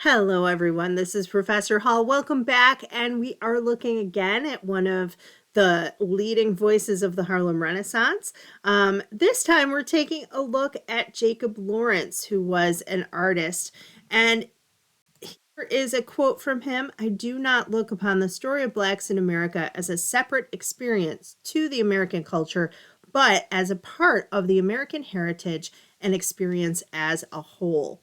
Hello, everyone. This is Professor Hall. Welcome back. And we are looking again at one of the leading voices of the Harlem Renaissance. This time, we're taking a look at Jacob Lawrence, who was an artist. And here is a quote from him. "I do not look upon the story of Blacks in America as a separate experience to the American culture, but as a part of the American heritage and experience as a whole."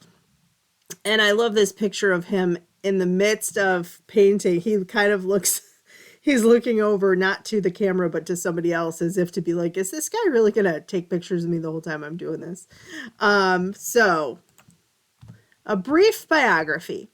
And I love this picture of him in the midst of painting. He kind of looks, he's looking over not to the camera, but to somebody else as if to be like, is this guy really going to take pictures of me the whole time I'm doing this? So, a brief biography.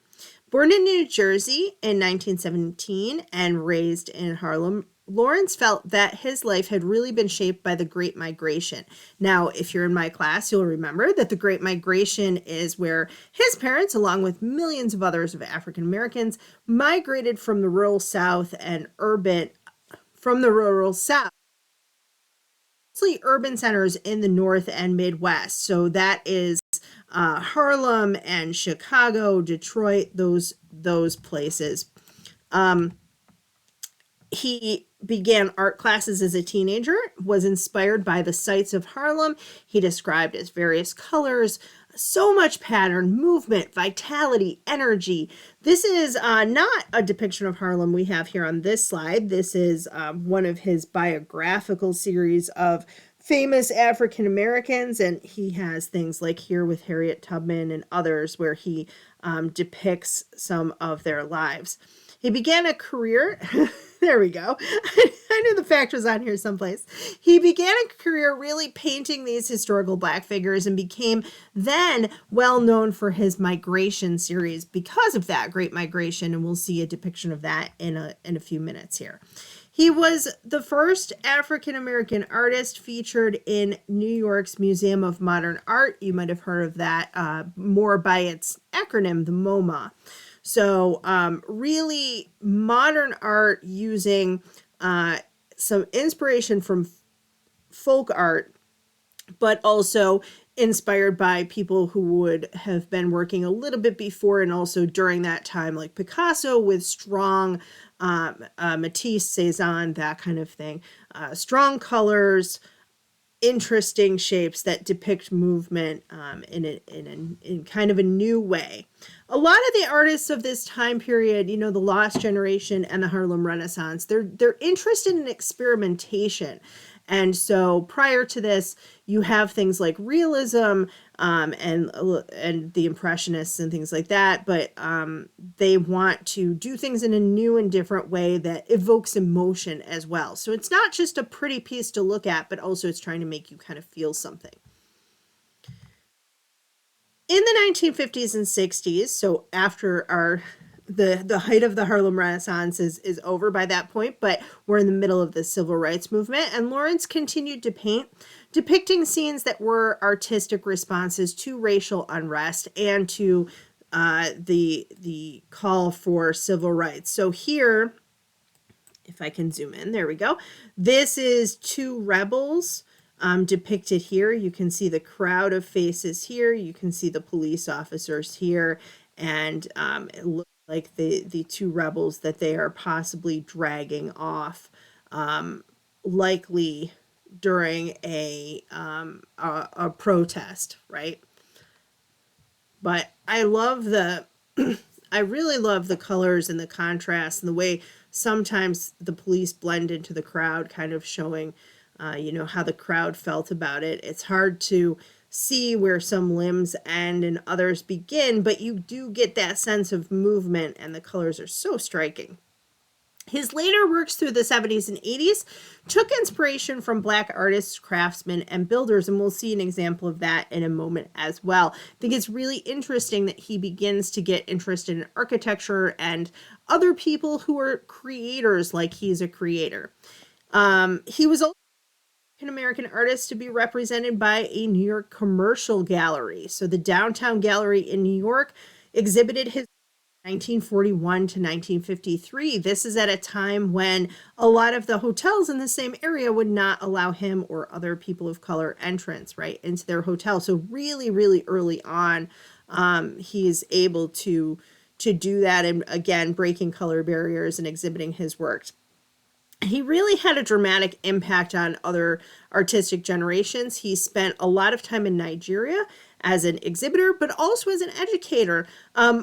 Born in New Jersey in 1917 and raised in Harlem, Lawrence felt that his life had really been shaped by the Great Migration. Now, if you're in my class, you'll remember that the Great Migration is where his parents, along with millions of others of African Americans, migrated from the rural South and mostly urban centers in the North and Midwest. So that is Harlem and Chicago, Detroit, those places. He began art classes as a teenager, was inspired by the sights of Harlem. He described as various colors, so much pattern, movement, vitality, energy. This is not a depiction of Harlem we have here on this slide. This is one of his biographical series of famous African Americans, and he has things like here with Harriet Tubman and others where he depicts some of their lives. He began a career. There we go. I knew the fact was on here someplace. He began a career really painting these historical Black figures and became then well known for his migration series because of that Great Migration, and we'll see a depiction of that in a few minutes here. He was the first African American artist featured in New York's Museum of Modern Art. You might have heard of that more by its acronym, the MoMA. So really modern art using some inspiration from folk art, but also inspired by people who would have been working a little bit before and also during that time, like Picasso with strong Matisse, Cezanne, that kind of thing. Strong colors, interesting shapes that depict movement in kind of a new way. A lot of the artists of this time period, you know, the Lost Generation and the Harlem Renaissance, they're interested in experimentation. And so prior to this, you have things like realism and the Impressionists and things like that, but they want to do things in a new and different way that evokes emotion as well. So it's not just a pretty piece to look at, but also it's trying to make you kind of feel something. In the 1950s and 60s, so after the height of the Harlem Renaissance is over by that point, but we're in the middle of the civil rights movement, and Lawrence continued to paint, depicting scenes that were artistic responses to racial unrest and to the call for civil rights. So here, if I can zoom in, there we go. This is two rebels depicted here. You can see the crowd of faces here. You can see the police officers here, and it looks like the two rebels that they are possibly dragging off, likely during a protest, right? But I love I really love the colors and the contrast and the way sometimes the police blend into the crowd, kind of showing, how the crowd felt about it. It's hard to see where some limbs end and others begin, but you do get that sense of movement, and the colors are so striking. His later works through the 70s and 80s took inspiration from Black artists, craftsmen, and builders, and we'll see an example of that in a moment as well. I think it's really interesting that he begins to get interested in architecture and other people who are creators like he's a creator. He was also an American artist to be represented by a New York commercial gallery. So the Downtown Gallery in New York exhibited his 1941 to 1953. This is at a time when a lot of the hotels in the same area would not allow him or other people of color entrance, right, into their hotel. So really, really early on, he is able to to do that, and again, breaking color barriers and exhibiting his work. He really had a dramatic impact on other artistic generations. He spent a lot of time in Nigeria as an exhibitor, but also as an educator,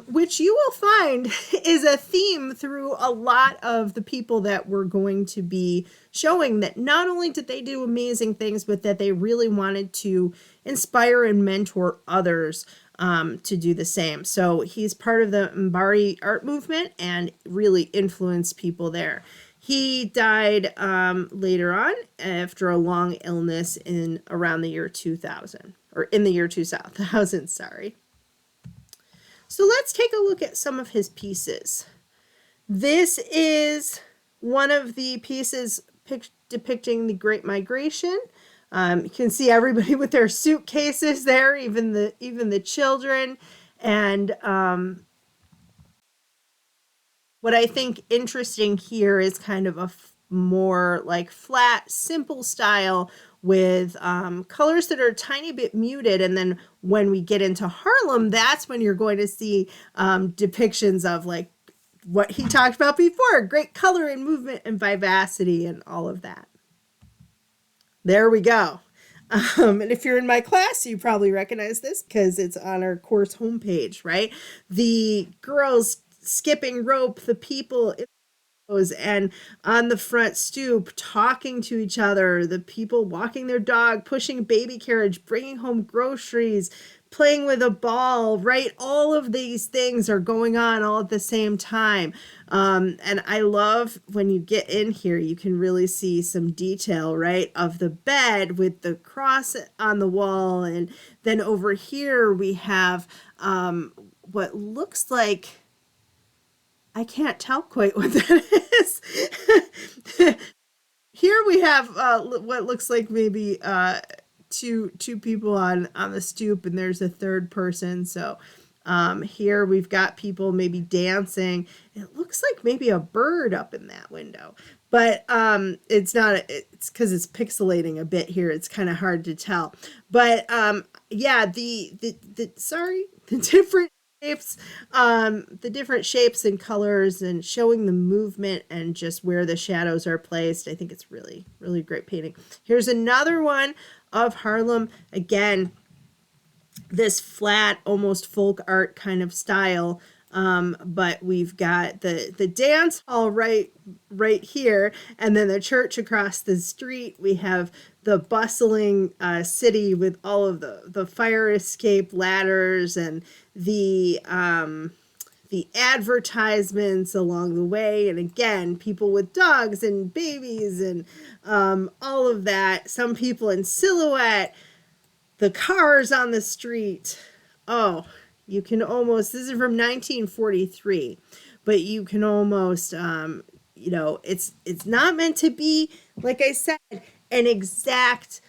which you will find is a theme through a lot of the people that we're going to be showing, that not only did they do amazing things, but that they really wanted to inspire and mentor others to do the same. So he's part of the Mbari art movement and really influenced people there. He died later on after a long illness in around the year 2000, or in the year 2000, sorry. So let's take a look at some of his pieces. This is one of the pieces depicting the Great Migration. You can see everybody with their suitcases there, even the children. And what I think interesting here is kind of a more like flat, simple style with colors that are a tiny bit muted. And then when we get into Harlem, that's when you're going to see depictions of like what he talked about before, great color and movement and vivacity and all of that. There we go. And if you're in my class, you probably recognize this because it's on our course homepage, right? The girls skipping rope, the people and on the front stoop talking to each other, the people walking their dog, pushing a baby carriage, bringing home groceries, playing with a ball, right? All of these things are going on all at the same time. And I love when you get in here, you can really see some detail, right, of the bed with the cross on the wall. And then over here we have what looks like, I can't tell quite what that is. Here we have what looks like maybe two people on the stoop, and there's a third person. So here we've got people maybe dancing. It looks like maybe a bird up in that window, but it's not. It's because it's pixelating a bit here. It's kind of hard to tell. But yeah, the different shapes, the different shapes and colors, and showing the movement and just where the shadows are placed. I think it's really, really great painting. Here's another one of Harlem. Again, this flat, almost folk art kind of style. But we've got the dance hall right here, and then the church across the street. We have the bustling city with all of the fire escape ladders and the advertisements along the way. And again, people with dogs and babies and all of that. Some people in silhouette, the cars on the street. Oh, you can almost, this is from 1943, but you can almost, it's not meant to be, like I said, an exact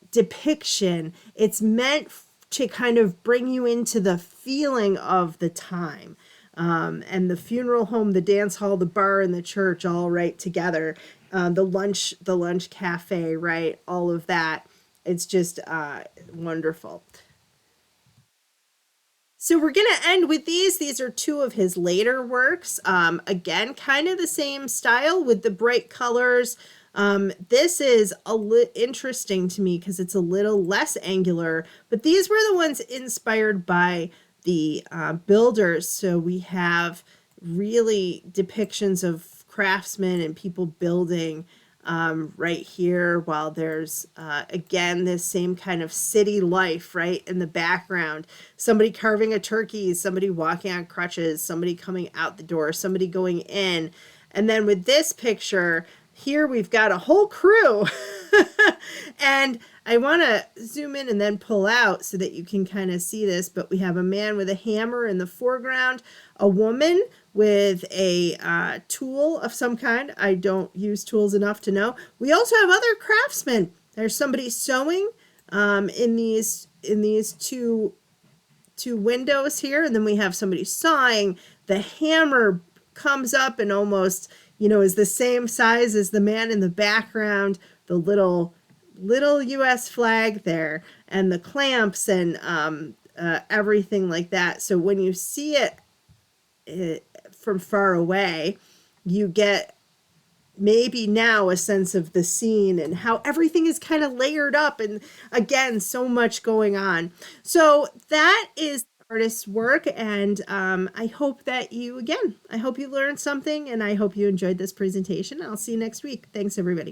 depiction. It's meant to kind of bring you into the feeling of the time. And the funeral home, the dance hall, the bar, and the church all right together. The lunch cafe, right? All of that. It's just wonderful. So we're going to end with these. These are two of his later works. Again, kind of the same style with the bright colors. This is interesting to me because it's a little less angular, but these were the ones inspired by the builders. So we have really depictions of craftsmen and people building right here, while there's again this same kind of city life right in the background. Somebody carving a turkey, somebody walking on crutches, somebody coming out the door, somebody going in. And then with this picture here, we've got a whole crew. And I want to zoom in and then pull out so that you can kind of see this. But we have a man with a hammer in the foreground, a woman with a tool of some kind. I don't use tools enough to know. We also have other craftsmen. There's somebody sewing in these two windows here, and then we have somebody sawing. The hammer comes up and almost, is the same size as the man in the background. The little U.S. flag there, and the clamps and everything like that. So when you see it from far away, you get maybe now a sense of the scene and how everything is kind of layered up, and again, so much going on. So that is artist's work, and I hope that I hope you learned something, and I hope you enjoyed this presentation. I'll see you next week. Thanks, everybody.